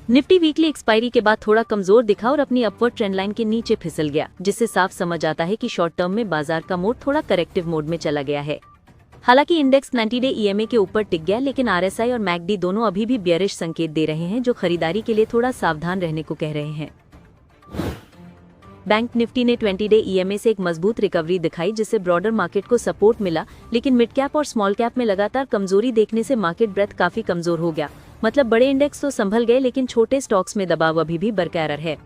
Nifty weekly expiry के बाद थोड़ा कमजोर दिखा और अपनी अपवर्ड ट्रेंड लाइन के नीचे फिसल गया, जिससे साफ समझ आता है कि शॉर्ट टर्म में बाजार का मोड थोड़ा करेक्टिव मोड में चला गया है। हालांकि इंडेक्स 90 डे ईएमए के ऊपर टिक गया, लेकिन आरएसआई और मैकडी दोनों अभी भी बेयरिश संकेत दे रहे हैं, जो खरीदारी के लिए थोड़ा सावधान रहने को कह रहे हैं। बैंक निफ्टी ने 20 डे ईएमए से एक मजबूत रिकवरी दिखाई, जिससे ब्रॉडर मार्केट को सपोर्ट मिला, लेकिन मिड कैप और स्मॉल कैप में लगातार कमजोरी देखने से मार्केट ब्रेथ काफी कमजोर हो गया। मतलब बड़े इंडेक्स तो संभल गए, लेकिन छोटे स्टॉक्स में दबाव अभी भी बरकरार है।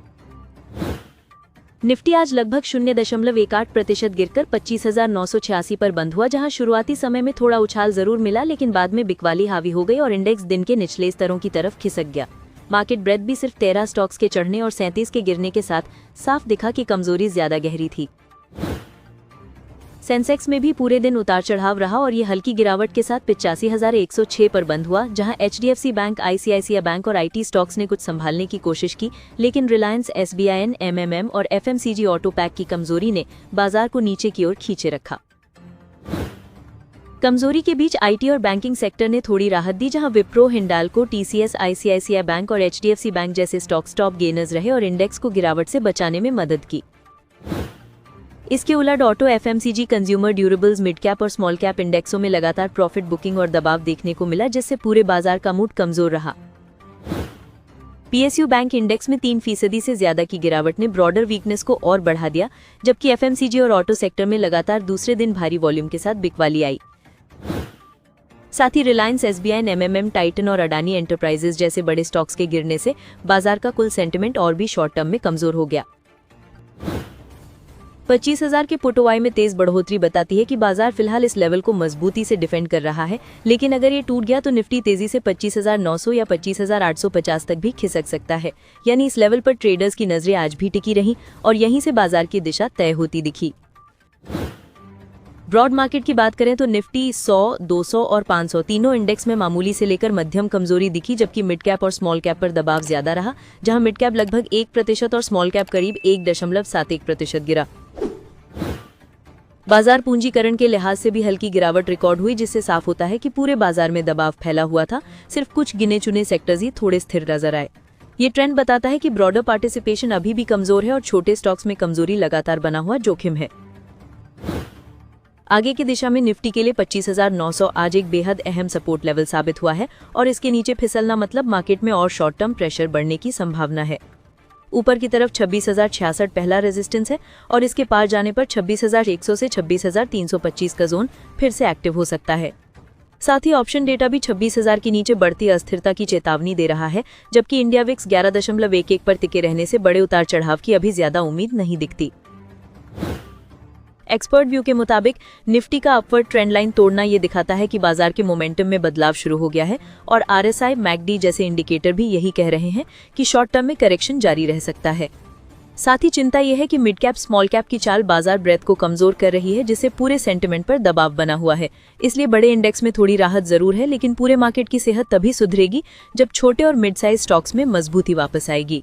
निफ्टी आज लगभग 0.18% गिरकर 25,986 पर बंद हुआ, जहां शुरुआती समय में थोड़ा उछाल जरूर मिला, लेकिन बाद में बिकवाली हावी हो गई और इंडेक्स दिन के निचले स्तरों की तरफ खिसक गया। मार्केट ब्रेथ भी सिर्फ 13 स्टॉक्स के चढ़ने और 37 के गिरने के साथ साफ दिखा कि कमजोरी ज्यादा गहरी थी। सेंसेक्स में भी पूरे दिन उतार चढ़ाव रहा और ये हल्की गिरावट के साथ 85,106 पर बंद हुआ, जहां एचडीएफसी बैंक, आईसीआईसीआई बैंक और आईटी स्टॉक्स ने कुछ संभालने की कोशिश की, लेकिन रिलायंस, एसबीआईएन, एमएमएम और एफएमसीजी ऑटो पैक की कमजोरी ने बाजार को नीचे की ओर खींचे रखा। कमजोरी के बीच आईटी और बैंकिंग सेक्टर ने थोड़ी राहत दी, जहां Wipro, Hindalco, TCS, ICICI bank और एचडीएफसी बैंक जैसे स्टॉक्स टॉप गेनर्स रहे और इंडेक्स को गिरावट से बचाने में मदद की। इसके उलट auto, FMCG, consumer durables, mid cap और स्मॉल कैप इंडेक्सों में लगातार प्रॉफिट बुकिंग और दबाव देखने को मिला, जिससे पूरे बाजार का मूड कमजोर रहा। पीएसयू बैंक इंडेक्स में 3% से ज्यादा की गिरावट ने ब्रॉडर वीकनेस को और बढ़ा दिया, जबकि एफएमसीजी और ऑटो सेक्टर में लगातार दूसरे दिन भारी वॉल्यूम के साथ बिकवाली आई। साथ ही रिलायंस, एसबीआई, एमएमएम, टाइटन और अडानी एंटरप्राइजेज जैसे बड़े स्टॉक्स के गिरने से बाजार का कुल सेंटिमेंट और भी शॉर्ट टर्म में कमजोर हो गया। 25,000 के पुटवाई में तेज बढ़ोतरी बताती है कि बाजार फिलहाल इस लेवल को मजबूती से डिफेंड कर रहा है, लेकिन अगर ये टूट गया तो निफ्टी तेजी से 25,900 या 25,850 तक भी खिसक सकता है। यानी इस लेवल पर ट्रेडर्स की नजरें आज भी टिकी रहीं और यहीं से बाजार की दिशा तय होती दिखी। ब्रॉड मार्केट की बात करें तो निफ्टी 100, 200 और 500 तीनों इंडेक्स में मामूली से लेकर मध्यम कमजोरी दिखी, जबकि मिड कैप और स्मॉल कैप पर दबाव ज्यादा रहा, जहां मिड कैप लगभग 1% और स्मॉल कैप करीब 1.71% गिरा। बाजार पूंजीकरण के लिहाज से भी हल्की गिरावट रिकॉर्ड हुई, जिससे साफ होता है कि पूरे बाजार में दबाव फैला हुआ था, सिर्फ कुछ गिने चुने सेक्टर्स ही थोड़े स्थिर नजर आए। ये ट्रेंड बताता है कि ब्रॉडर पार्टिसिपेशन अभी भी कमजोर है और छोटे स्टॉक्स में कमजोरी लगातार बना हुआ जोखिम है। आगे की दिशा में निफ्टी के लिए 25,900 आज एक बेहद अहम सपोर्ट लेवल साबित हुआ है और इसके नीचे फिसलना मतलब मार्केट में और शॉर्ट टर्म प्रेशर बढ़ने की संभावना है। ऊपर की तरफ 26,066 पहला रेजिस्टेंस है और इसके पार जाने पर 26,100 से 26,325 का जोन फिर से एक्टिव हो सकता है। साथ ही ऑप्शन डेटा भी 26,000 के नीचे बढ़ती अस्थिरता की चेतावनी दे रहा है, जबकि इंडिया विक्स 11.11 पर टिके रहने से बड़े उतार चढ़ाव की अभी ज्यादा उम्मीद नहीं दिखती। एक्सपर्ट व्यू के मुताबिक निफ्टी का अपवर्ड ट्रेंड लाइन तोड़ना ये दिखाता है कि बाजार के मोमेंटम में बदलाव शुरू हो गया है और आरएसआई, मैकडी जैसे इंडिकेटर भी यही कह रहे हैं कि शॉर्ट टर्म में करेक्शन जारी रह सकता है। साथ ही चिंता यह है कि मिड कैप, स्मॉल कैप की चाल बाजार ब्रेथ को कमजोर कर रही है, जिससे पूरे सेंटिमेंट पर दबाव बना हुआ है। इसलिए बड़े इंडेक्स में थोड़ी राहत जरूर है, लेकिन पूरे मार्केट की सेहत तभी सुधरेगी जब छोटे और मिड साइज स्टॉक्स में मजबूती वापस आएगी।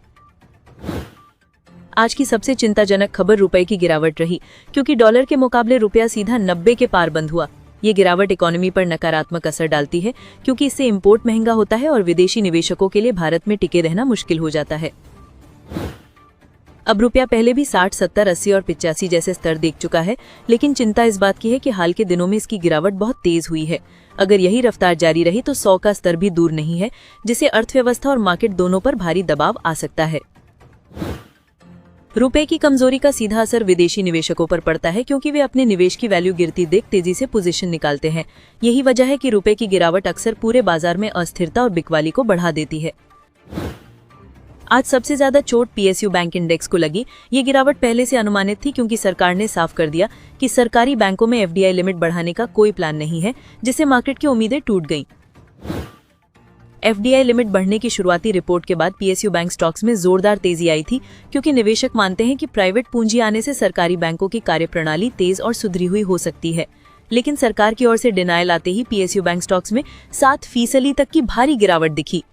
आज की सबसे चिंताजनक खबर रुपए की गिरावट रही, क्योंकि डॉलर के मुकाबले रुपया सीधा 90 के पार बंद हुआ। ये गिरावट इकोनॉमी पर नकारात्मक असर डालती है, क्योंकि इससे इंपोर्ट महंगा होता है और विदेशी निवेशकों के लिए भारत में टिके रहना मुश्किल हो जाता है। अब रुपया पहले भी 60, 70, 80 और 85 जैसे स्तर देख चुका है, लेकिन चिंता इस बात की है कि हाल के दिनों में इसकी गिरावट बहुत तेज हुई है। अगर यही रफ्तार जारी रही तो 100 का स्तर भी दूर नहीं है, जिससे अर्थव्यवस्था और मार्केट दोनों पर भारी दबाव आ सकता है। रुपए की कमजोरी का सीधा असर विदेशी निवेशकों पर पड़ता है, क्योंकि वे अपने निवेश की वैल्यू गिरती देख तेजी से पोजीशन निकालते हैं। यही वजह है कि रुपए की गिरावट अक्सर पूरे बाजार में अस्थिरता और बिकवाली को बढ़ा देती है। आज सबसे ज्यादा चोट पीएसयू बैंक इंडेक्स को लगी। ये गिरावट पहले से अनुमानित थी, क्योंकि सरकार ने साफ कर दिया कि सरकारी बैंकों में एफडीआई लिमिट बढ़ाने का कोई प्लान नहीं है, जिससे मार्केट की उम्मीदें टूट गईं। एफडीआई लिमिट बढ़ने की शुरुआती रिपोर्ट के बाद पीएसयू बैंक स्टॉक्स में जोरदार तेजी आई थी, क्योंकि निवेशक मानते हैं कि प्राइवेट पूंजी आने से सरकारी बैंकों की कार्यप्रणाली तेज और सुधरी हुई हो सकती है। लेकिन सरकार की ओर से डिनायल आते ही पीएसयू बैंक स्टॉक्स में 7% तक की भारी गिरावट दिखी।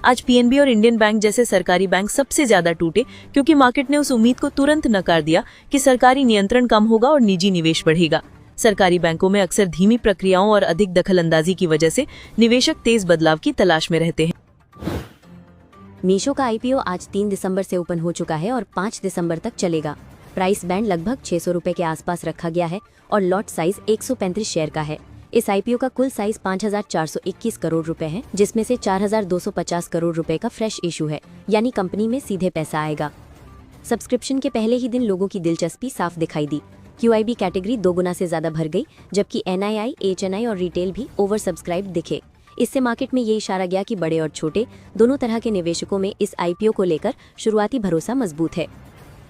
आज पीएनबी और इंडियन बैंक जैसे सरकारी बैंक सबसे ज्यादा टूटे, क्योंकि मार्केट ने उस उम्मीद को तुरंत नकार दिया कि सरकारी नियंत्रण कम होगा और निजी निवेश बढ़ेगा। सरकारी बैंकों में अक्सर धीमी प्रक्रियाओं और अधिक दखलंदाजी की वजह से निवेशक तेज बदलाव की तलाश में रहते हैं। मीशो का आईपीओ आज 3 दिसंबर से ओपन हो चुका है और 5 दिसंबर तक चलेगा। प्राइस बैंड लगभग 600 रुपए के आसपास रखा गया है और लॉट साइज 135 शेयर का है। इस आईपीओ का कुल साइज 5,421 करोड़ रुपए है, जिसमें से 4,250 करोड़ रुपए का फ्रेश इशू है, यानी कंपनी में सीधे पैसा आएगा। सब्सक्रिप्शन के पहले ही दिन लोगों की दिलचस्पी साफ दिखाई दी। QIB कैटेगरी 2 गुना से ज्यादा भर गई, जबकि NII, HNI और रिटेल भी ओवर सब्सक्राइब दिखे। इससे मार्केट में ये इशारा गया कि बड़े और छोटे दोनों तरह के निवेशकों में इस आईपीओ को लेकर शुरुआती भरोसा मजबूत है।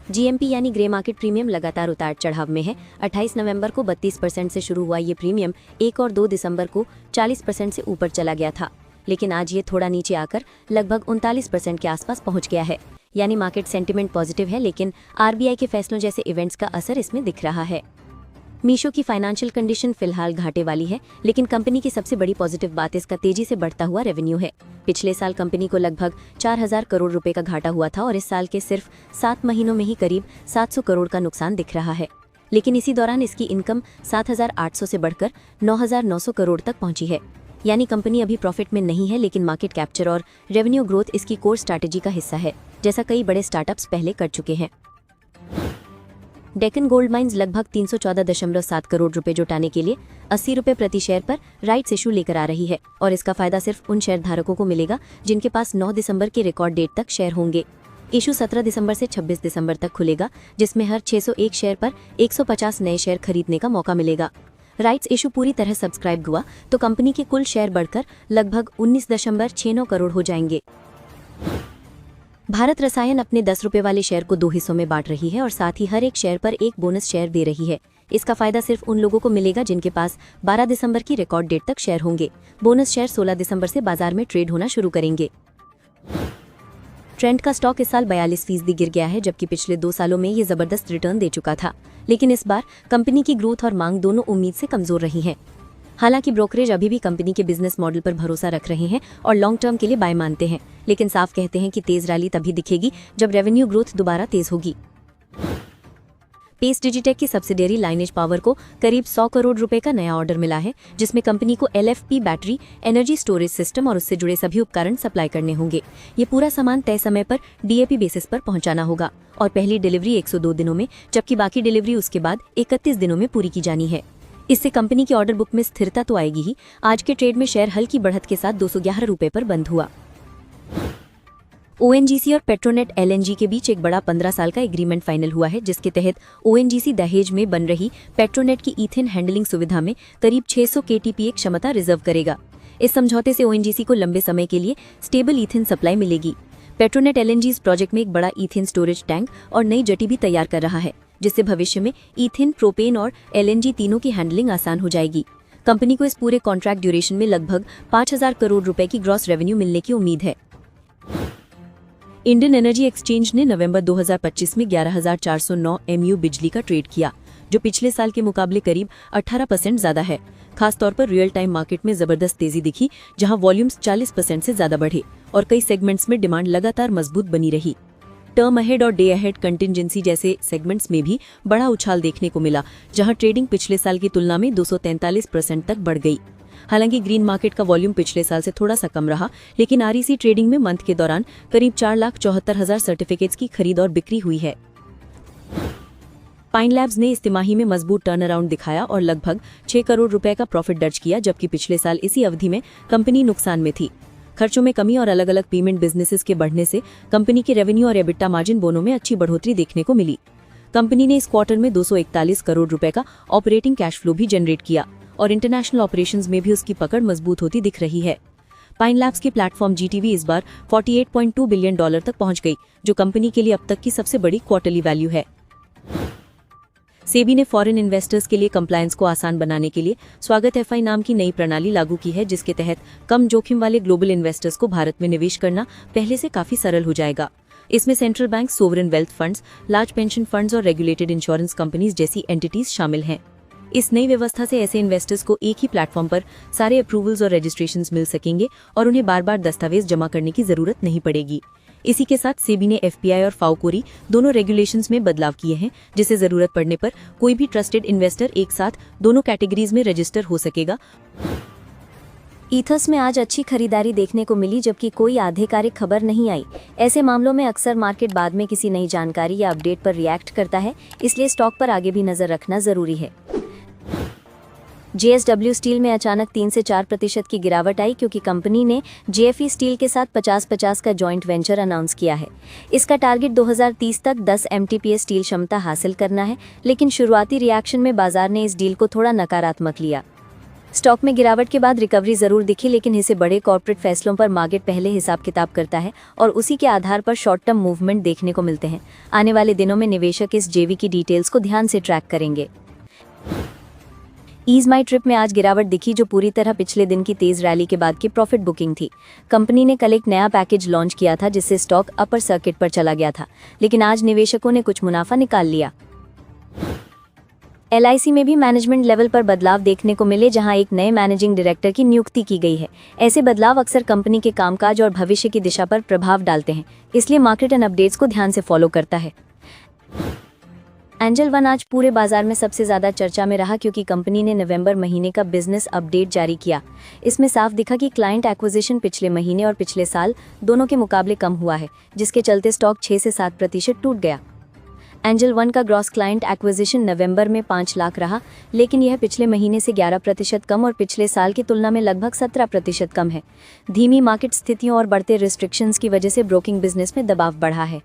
GMP यानी ग्रे मार्केट प्रीमियम लगातार उतार चढ़ाव में है। 28 नवंबर को 32% से शुरू हुआ ये प्रीमियम 1 और 2 दिसंबर को 40% से ऊपर चला गया था, लेकिन आज ये थोड़ा नीचे आकर लगभग 39% के आसपास पहुंच गया है। यानी मार्केट सेंटिमेंट पॉजिटिव है, लेकिन RBI के फैसलों जैसे इवेंट्स का असर इसमें दिख रहा है। मीशो की फाइनेंशियल कंडीशन फिलहाल घाटे वाली है, लेकिन कंपनी की सबसे बड़ी पॉजिटिव बात इसका तेजी से बढ़ता हुआ रेवेन्यू है। पिछले साल कंपनी को लगभग 4,000 करोड़ रुपए का घाटा हुआ था और इस साल के सिर्फ 7 महीनों में ही करीब 700 करोड़ का नुकसान दिख रहा है। लेकिन इसी दौरान इसकी इनकम 7,800 से बढ़कर 9,900 करोड़ तक पहुंची है। यानी कंपनी अभी प्रॉफिट में नहीं है, लेकिन मार्केट कैप्चर और रेवेन्यू ग्रोथ इसकी कोर स्ट्रैटेजी का हिस्सा है, जैसा कई बड़े स्टार्टअप्स पहले कर चुके हैं। डेक्कन गोल्ड माइंस लगभग 314.7 करोड़ रुपए जुटाने के लिए 80 रुपए प्रति शेयर पर राइट्स इशू लेकर आ रही है और इसका फायदा सिर्फ उन शेयर धारकों को मिलेगा जिनके पास 9 दिसंबर के रिकॉर्ड डेट तक शेयर होंगे। इशू 17 दिसंबर से 26 दिसंबर तक खुलेगा, जिसमें हर 601 शेयर पर 150 नए शेयर खरीदने का मौका मिलेगा। राइट्स इशू पूरी तरह सब्सक्राइब हुआ तो कंपनी के कुल शेयर बढ़कर लगभग 19.69 करोड़ हो जाएंगे। भारत रसायन अपने 10 रुपए वाले शेयर को 2 हिस्सों में बांट रही है और साथ ही हर एक शेयर पर एक बोनस शेयर दे रही है। इसका फायदा सिर्फ उन लोगों को मिलेगा जिनके पास 12 दिसंबर की रिकॉर्ड डेट तक शेयर होंगे। बोनस शेयर 16 दिसंबर से बाजार में ट्रेड होना शुरू करेंगे। ट्रेंड का स्टॉक इस साल 42% गिर गया है, जबकि पिछले 2 सालों में ये जबरदस्त रिटर्न दे चुका था। लेकिन इस बार कंपनी की ग्रोथ और मांग दोनों उम्मीद से कमजोर रही हैं। हालांकि ब्रोकरेज अभी भी कंपनी के बिजनेस मॉडल पर भरोसा रख रहे हैं और लॉन्ग टर्म के लिए बाय मानते हैं, लेकिन साफ कहते हैं कि तेज रैली तभी दिखेगी जब रेवेन्यू ग्रोथ दोबारा तेज होगी। पेस डिजिटेक की सब्सिडियरी लाइनेज पावर को करीब 100 करोड़ रुपए का नया ऑर्डर मिला है, जिसमें कंपनी को LFP battery, energy storage system और उससे जुड़े सभी उपकरण सप्लाई करने होंगे। ये पूरा सामान तय समय पर DAP बेसिस पर पहुंचाना होगा और पहली डिलीवरी 102 दिनों में, जबकि बाकी डिलीवरी उसके बाद 31 दिनों में पूरी की जानी है। इससे कंपनी की ऑर्डर बुक में स्थिरता तो आएगी ही। आज के ट्रेड में शेयर हल्की बढ़त के साथ 211 रुपए पर बंद हुआ। ONGC और पेट्रोनेट LNG के बीच एक बड़ा 15 साल का एग्रीमेंट फाइनल हुआ है, जिसके तहत ONGC दहेज में बन रही पेट्रोनेट की ईथेन हैंडलिंग सुविधा में करीब 600 KTPA क्षमता रिजर्व करेगा। इस समझौते से ONGC को लंबे समय के लिए स्टेबल ईथेन सप्लाई मिलेगी। पेट्रोनेट LNG इस प्रोजेक्ट में एक बड़ा ईथेन स्टोरेज टैंक और नई जेटी भी तैयार कर रहा है, जिससे भविष्य में ईथेन, प्रोपेन और LNG तीनों की हैंडलिंग आसान हो जाएगी। कंपनी को इस पूरे कॉन्ट्रैक्ट ड्यूरेशन में लगभग 5,000 करोड़ रुपए की ग्रॉस रेवेन्यू मिलने की उम्मीद है। इंडियन एनर्जी एक्सचेंज ने नवंबर 2025 में 11,409 MU बिजली का ट्रेड किया, जो पिछले साल के मुकाबले करीब 18% ज्यादा है। खासतौर पर रियल टाइम मार्केट में जबरदस्त तेजी दिखी, जहां वॉल्यूम्स 40% से ज्यादा बढ़े और कई सेगमेंट्स में डिमांड लगातार मजबूत बनी रही। टर्म अहेड और डे अहेड कंटिजेंसी जैसे सेगमेंट्स में भी बड़ा उछाल देखने को मिला, जहां ट्रेडिंग पिछले साल की तुलना में 243% तक बढ़ गई। हालांकि ग्रीन मार्केट का वॉल्यूम पिछले साल से थोड़ा सा कम रहा, लेकिन REC ट्रेडिंग में मंथ के दौरान करीब 4,74,000 सर्टिफिकेट्स की खरीद और बिक्री हुई है। पाइन लैब्स ने इस तिमाही में मजबूत टर्न अराउंड दिखाया और लगभग 6 करोड़ रुपए का प्रॉफिट दर्ज किया, जबकि पिछले साल इसी अवधि में कंपनी नुकसान में थी। खर्चों में कमी और अलग अलग पेमेंट बिजनेसेस के बढ़ने से कंपनी के रेवेन्यू और एबिटा मार्जिन दोनों में अच्छी बढ़ोतरी देखने को मिली। कंपनी ने इस क्वार्टर में 241 करोड़ रुपए का ऑपरेटिंग कैश फ्लो भी जनरेट किया और इंटरनेशनल ऑपरेशंस में भी उसकी पकड़ मजबूत होती दिख रही है। पाइन लैब्स की प्लेटफॉर्म GTV इस बार $48.2 बिलियन तक पहुंच गई, जो कंपनी के लिए अब तक की सबसे बड़ी क्वार्टरली वैल्यू है। सेबी ने फॉरेन इन्वेस्टर्स के लिए कंप्लायंस को आसान बनाने के लिए स्वागत FI नाम की नई प्रणाली लागू की है, जिसके तहत कम जोखिम वाले ग्लोबल इन्वेस्टर्स को भारत में निवेश करना पहले से काफी सरल हो जाएगा। इसमें central bank, sovereign wealth funds, large pension funds और रेगुलेटेड इंश्योरेंस कंपनीज जैसी एंटिटीज शामिल हैं। इस नई व्यवस्था से ऐसे इन्वेस्टर्स को एक ही प्लेटफॉर्म पर सारे अप्रूवल्स और रजिस्ट्रेशंस मिल सकेंगे और उन्हें बार बार दस्तावेज जमा करने की जरूरत नहीं पड़ेगी। इसी के साथ सेबी ने FPI और फाउकोरी दोनों रेगुलेशंस में बदलाव किए हैं, जिससे जरूरत पड़ने पर कोई भी ट्रस्टेड इन्वेस्टर एक साथ दोनों कैटेगरीज में रजिस्टर हो सकेगा। ईथस में आज अच्छी खरीदारी देखने को मिली, जबकि कोई आधिकारिक खबर नहीं आई। ऐसे मामलों में अक्सर मार्केट बाद में किसी नई जानकारी या अपडेट पर रिएक्ट करता है, इसलिए स्टॉक पर आगे भी नजर रखना जरूरी है। JSW स्टील में अचानक 3 से 4% की गिरावट आई, क्योंकि कंपनी ने JFE स्टील के साथ 50-50 का जॉइंट वेंचर अनाउंस किया है। इसका टारगेट 2030 तक 10 MTPA स्टील क्षमता हासिल करना है, लेकिन शुरुआती रिएक्शन में बाजार ने इस डील को थोड़ा नकारात्मक लिया। स्टॉक में गिरावट के बाद रिकवरी जरूर दिखी, लेकिन इसे बड़े कॉर्पोरेट फैसलों पर मार्केट पहले हिसाब किताब करता है और उसी के आधार पर शॉर्ट टर्म मूवमेंट देखने को मिलते हैं। आने वाले दिनों में निवेशक इस JV की डिटेल्स को ध्यान से ट्रैक करेंगे। ईज माई ट्रिप में आज गिरावट दिखी, जो पूरी तरह पिछले दिन की तेज रैली के बाद की प्रॉफिट बुकिंग थी। कंपनी ने कल एक नया पैकेज लॉन्च किया था, जिससे स्टॉक अपर सर्किट पर चला गया था, लेकिन आज निवेशकों ने कुछ मुनाफा निकाल लिया। LIC में भी मैनेजमेंट लेवल पर बदलाव देखने को मिले, जहां एक नए मैनेजिंग डायरेक्टर की नियुक्ति की गई है। ऐसे बदलाव अक्सर कंपनी के कामकाज और भविष्य की दिशा पर प्रभाव डालते हैं, इसलिए मार्केट एंड अपडेट्स को ध्यान से फॉलो करता है। एंजल वन आज पूरे बाजार में सबसे ज्यादा चर्चा में रहा, क्योंकि कंपनी ने नवंबर महीने का बिजनेस अपडेट जारी किया। इसमें साफ दिखा कि क्लाइंट एक्विजिशन पिछले महीने और पिछले साल दोनों के मुकाबले कम हुआ है, जिसके चलते स्टॉक 6 से 7% टूट गया। एंजल वन का ग्रॉस क्लाइंट एक्विजिशन नवंबर में 5 लाख रहा, लेकिन यह पिछले महीने से 11% कम और पिछले साल की तुलना में लगभग 17% कम है। धीमी मार्केट स्थितियों और बढ़ते रिस्ट्रिक्शंस की वजह से ब्रोकिंग बिजनेस में दबाव बढ़ा है।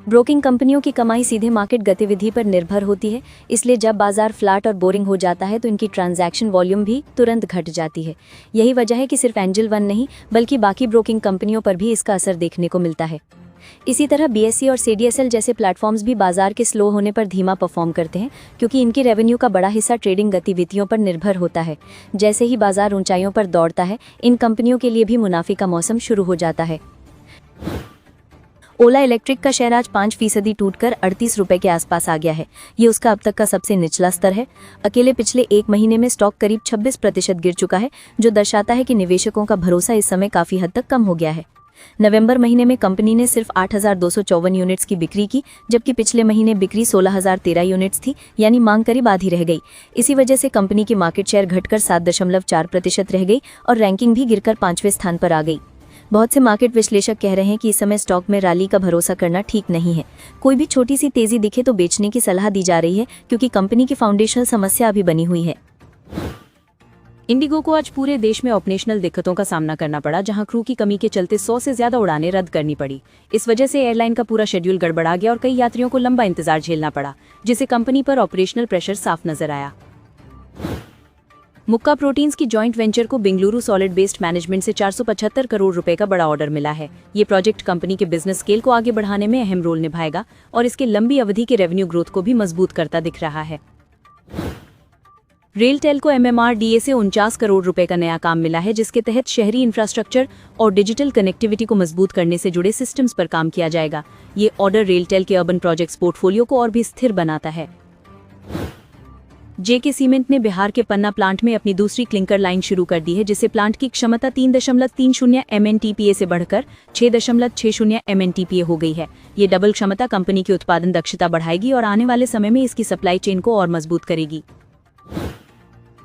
ब्रोकिंग कंपनियों की कमाई सीधे मार्केट गतिविधि पर निर्भर होती है, इसलिए जब बाजार फ्लैट और बोरिंग हो जाता है तो इनकी ट्रांजैक्शन वॉल्यूम भी तुरंत घट जाती है। यही वजह है कि सिर्फ एंजल वन नहीं, बल्कि बाकी ब्रोकिंग कंपनियों पर भी इसका असर देखने को मिलता है। इसी तरह BSE और CDSL जैसे प्लेटफॉर्म्स भी बाजार के स्लो होने पर धीमा परफॉर्म करते हैं, क्योंकि इनकी रेवेन्यू का बड़ा हिस्सा ट्रेडिंग गतिविधियों पर निर्भर होता है। जैसे ही बाजार ऊंचाइयों पर दौड़ता है, इन कंपनियों के लिए भी मुनाफे का मौसम शुरू हो जाता है। ओला इलेक्ट्रिक का शेयर आज 5% टूटकर 38 रुपए के आसपास आ गया है। ये उसका अब तक का सबसे निचला स्तर है। अकेले पिछले एक महीने में स्टॉक करीब 26% गिर चुका है, जो दर्शाता है कि निवेशकों का भरोसा इस समय काफी हद तक कम हो गया है। नवंबर महीने में कंपनी ने सिर्फ 8,254 यूनिट्स की बिक्री की, जबकि पिछले महीने बिक्री 16,013 यूनिट्स थी, यानी मांग करीब आधी रह गई। इसी वजह से कंपनी की मार्केट शेयर घटकर 7.4% रह गई और रैंकिंग भी गिरकर 5वें स्थान पर आ गई। बहुत से मार्केट विश्लेषक कह रहे हैं कि इस समय स्टॉक में रैली का भरोसा करना ठीक नहीं है। कोई भी छोटी सी तेजी दिखे तो बेचने की सलाह दी जा रही है, क्योंकि कंपनी की फाउंडेशनल समस्या अभी बनी हुई है। इंडिगो को आज पूरे देश में ऑपरेशनल दिक्कतों का सामना करना पड़ा, जहां क्रू की कमी के चलते 100 से ज्यादा उड़ानें रद्द करनी पड़ी। इस वजह से एयरलाइन का पूरा शेड्यूल गड़बड़ा गया और कई यात्रियों को लंबा इंतजार झेलना पड़ा, जिससे कंपनी पर ऑपरेशनल प्रेशर साफ नजर आया। मुक्का प्रोटीन्स की जॉइंट वेंचर को बेंगलुरु सॉलिड वेस्ट मैनेजमेंट से 475 करोड़ रुपए का बड़ा ऑर्डर मिला है। ये प्रोजेक्ट कंपनी के बिजनेस स्केल को आगे बढ़ाने में अहम रोल निभाएगा और इसके लंबी अवधि के रेवेन्यू ग्रोथ को भी मजबूत करता दिख रहा है। रेलटेल को MMRDA से 49 करोड़ रुपए का नया काम मिला है, जिसके तहत शहरी इंफ्रास्ट्रक्चर और डिजिटल कनेक्टिविटी को मजबूत करने से जुड़े सिस्टम्स पर काम किया जाएगा। ये ऑर्डर रेलटेल के अर्बन प्रोजेक्ट्स पोर्टफोलियो को और भी स्थिर बनाता है। JK सीमेंट ने बिहार के पन्ना प्लांट में अपनी दूसरी क्लिंकर लाइन शुरू कर दी है, जिससे प्लांट की क्षमता 3.30 MNTPA से बढ़कर 6.60 MNTPA हो गई है। ये डबल क्षमता कंपनी की उत्पादन दक्षता बढ़ाएगी और आने वाले समय में इसकी सप्लाई चेन को और मजबूत करेगी।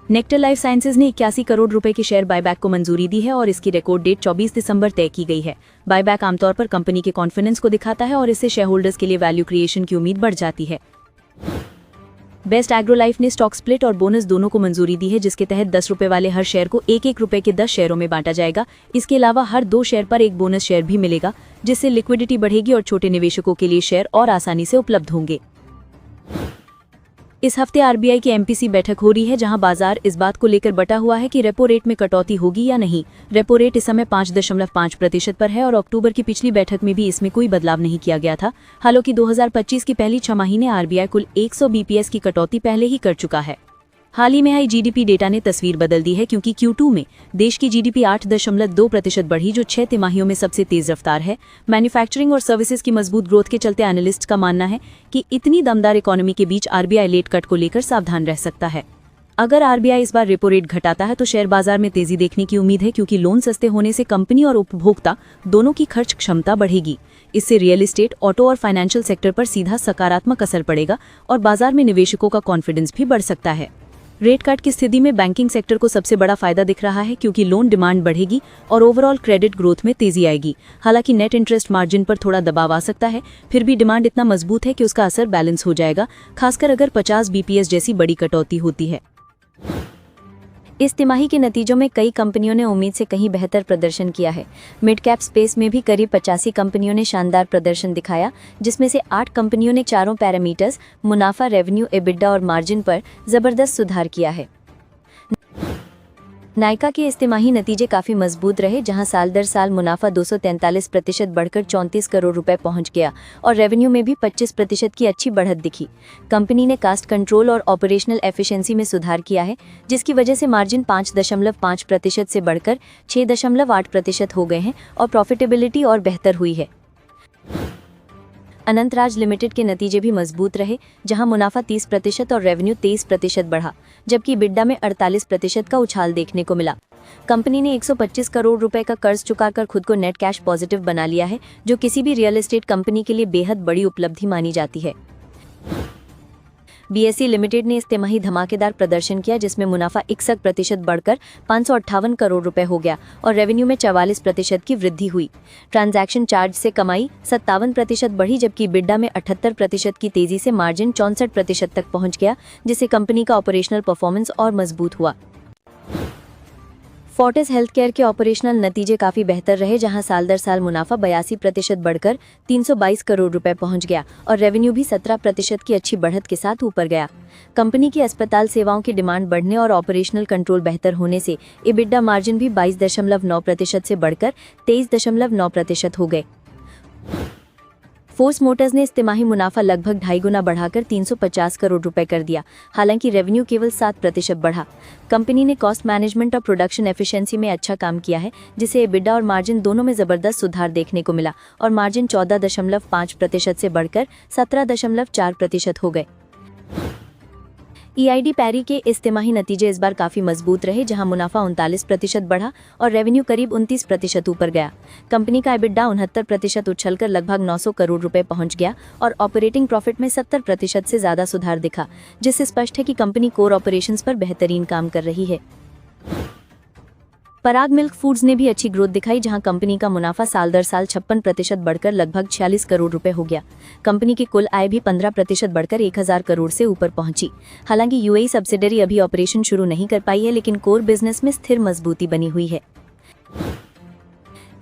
नेक्टर लाइफ साइंसेज ने 81 करोड़ रुपए के शेयर बायबैक को मंजूरी दी है और इसकी रिकॉर्ड डेट 24 दिसंबर तय की गई है। बायबैक आमतौर पर कंपनी के कॉन्फिडेंस को दिखाता है और इससे शेयर होल्डर्स के लिए वैल्यू क्रिएशन की उम्मीद बढ़ जाती है। बेस्ट एग्रो लाइफ ने स्टॉक स्प्लिट और बोनस दोनों को मंजूरी दी है, जिसके तहत 10 रुपए वाले हर शेयर को 1-1 रुपए के 10 शेयरों में बांटा जाएगा। इसके अलावा हर 2 शेयर पर एक बोनस शेयर भी मिलेगा, जिससे लिक्विडिटी बढ़ेगी और छोटे निवेशकों के लिए शेयर और आसानी से उपलब्ध होंगे। इस हफ्ते RBI की MPC बैठक हो रही है, जहां बाजार इस बात को लेकर बटा हुआ है कि रेपो रेट में कटौती होगी या नहीं। रेपो रेट इस समय 5.5% पर है और अक्टूबर की पिछली बैठक में भी इसमें कोई बदलाव नहीं किया गया था। हालांकि 2025 की पहली छमाही में RBI कुल 100 BPS की कटौती पहले ही कर चुका है। हाल ही में आई GDP डेटा ने तस्वीर बदल दी है, क्योंकि Q2 में देश की GDP 8.2% बढ़ी, जो 6 तिमाहियों में सबसे तेज रफ्तार है। मैन्युफैक्चरिंग और सर्विसेज की मजबूत ग्रोथ के चलते एनालिस्ट का मानना है कि इतनी दमदार इकोनॉमी के बीच RBI लेट कट को लेकर सावधान रह सकता है। अगर RBI इस बार रेपो रेट घटाता है तो शेयर बाजार में तेजी देखने की उम्मीद है, क्योंकि लोन सस्ते होने से कंपनी और उपभोक्ता दोनों की खर्च क्षमता बढ़ेगी। इससे रियल एस्टेट, ऑटो और फाइनेंशियल सेक्टर पर सीधा सकारात्मक असर पड़ेगा और बाजार में निवेशकों का कॉन्फिडेंस भी बढ़ सकता है। रेट कार्ड की स्थिति में बैंकिंग सेक्टर को सबसे बड़ा फायदा दिख रहा है क्योंकि लोन डिमांड बढ़ेगी और ओवरऑल क्रेडिट ग्रोथ में तेजी आएगी। हालांकि नेट इंटरेस्ट मार्जिन पर थोड़ा दबाव आ सकता है, फिर भी डिमांड इतना मजबूत है कि उसका असर बैलेंस हो जाएगा, खासकर अगर 50 BPS जैसी बड़ी कटौती होती है। इस तिमाही के नतीजों में कई कंपनियों ने उम्मीद से कहीं बेहतर प्रदर्शन किया है। मिड कैप स्पेस में भी करीब 85 कंपनियों ने शानदार प्रदर्शन दिखाया, जिसमें से 8 कंपनियों ने चारों पैरामीटर्स मुनाफा, रेवेन्यू, एबिडा और मार्जिन पर जबरदस्त सुधार किया है। नायका के इस तिमाही नतीजे काफी मजबूत रहे, जहां साल दर साल मुनाफा 243% बढ़कर 34 करोड़ रुपए पहुंच गया और रेवेन्यू में भी 25% की अच्छी बढ़त दिखी। कंपनी ने कास्ट कंट्रोल और ऑपरेशनल एफिशिएंसी में सुधार किया है, जिसकी वजह से मार्जिन 5.5% से बढ़कर 6.8% हो गए हैं और प्रॉफिटेबिलिटी और बेहतर हुई है। अनंतराज लिमिटेड के नतीजे भी मजबूत रहे, जहां मुनाफा 30% और रेवेन्यू 23% बढ़ा, जबकि बिड्डा में 48% का उछाल देखने को मिला। कंपनी ने 125 करोड़ रुपए का कर्ज चुकाकर खुद को नेट कैश पॉजिटिव बना लिया है, जो किसी भी रियल एस्टेट कंपनी के लिए बेहद बड़ी उपलब्धि मानी जाती है। BSE लिमिटेड ने इस तिमाही धमाकेदार प्रदर्शन किया, जिसमें मुनाफा 61% बढ़कर 558 करोड़ रुपए हो गया और रेवेन्यू में 44% की वृद्धि हुई। ट्रांजैक्शन चार्ज से कमाई 57% बढ़ी, जबकि बिड्डा में 78% की तेजी से मार्जिन 64% तक पहुंच गया, जिससे कंपनी का ऑपरेशनल परफॉर्मेंस और मजबूत हुआ। फोर्टिस हेल्थकेयर के ऑपरेशनल नतीजे काफी बेहतर रहे, जहां साल दर साल मुनाफा 82% बढ़कर 322 करोड़ रुपए पहुंच गया और रेवेन्यू भी 17% की अच्छी बढ़त के साथ ऊपर गया। कंपनी की अस्पताल सेवाओं की डिमांड बढ़ने और ऑपरेशनल कंट्रोल बेहतर होने से एबिडा मार्जिन भी 22.9% से बढ़कर 23.9% हो गए। फोर्स मोटर्स ने इस तिमाही मुनाफा लगभग 2.5 गुना बढ़ाकर 350 करोड़ रुपए कर दिया, हालांकि रेवेन्यू केवल 7% बढ़ा। कंपनी ने कॉस्ट मैनेजमेंट और प्रोडक्शन एफिशिएंसी में अच्छा काम किया है, जिसे एबिडा और मार्जिन दोनों में जबरदस्त सुधार देखने को मिला और मार्जिन 14.5% से बढ़कर 17.4% हो गए। EID पैरी के इस तिमाही नतीजे इस बार काफी मजबूत रहे, जहां मुनाफा 39% बढ़ा और रेवेन्यू करीब 29% ऊपर गया। कंपनी का एबिडा 69% उछलकर लगभग 900 करोड़ रुपए पहुंच गया और ऑपरेटिंग प्रॉफिट में 70% से ज्यादा सुधार दिखा, जिससे स्पष्ट है कि कंपनी कोर ऑपरेशंस पर बेहतरीन काम कर रही है। पराग मिल्क फूड्स ने भी अच्छी ग्रोथ दिखाई, जहां कंपनी का मुनाफा साल दर साल 56% बढ़कर लगभग 46 करोड़ रुपए हो गया। कंपनी की कुल आय भी 15% बढ़कर 1000 करोड़ से ऊपर पहुंची। हालांकि UAE सब्सिडरी अभी ऑपरेशन शुरू नहीं कर पाई है, लेकिन कोर बिजनेस में स्थिर मजबूती बनी हुई है।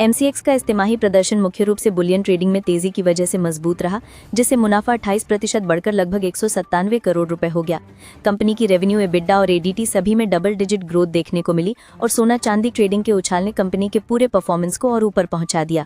MCX का इस तिमाही प्रदर्शन मुख्य रूप से बुलियन ट्रेडिंग में तेजी की वजह से मजबूत रहा, जिससे मुनाफा 28% बढ़कर लगभग 197 करोड़ रुपए हो गया। कंपनी की रेवेन्यू, एबिडा और ADT सभी में डबल डिजिट ग्रोथ देखने को मिली और सोना चांदी ट्रेडिंग के उछाल ने कंपनी के पूरे परफॉर्मेंस को और ऊपर पहुंचा दिया।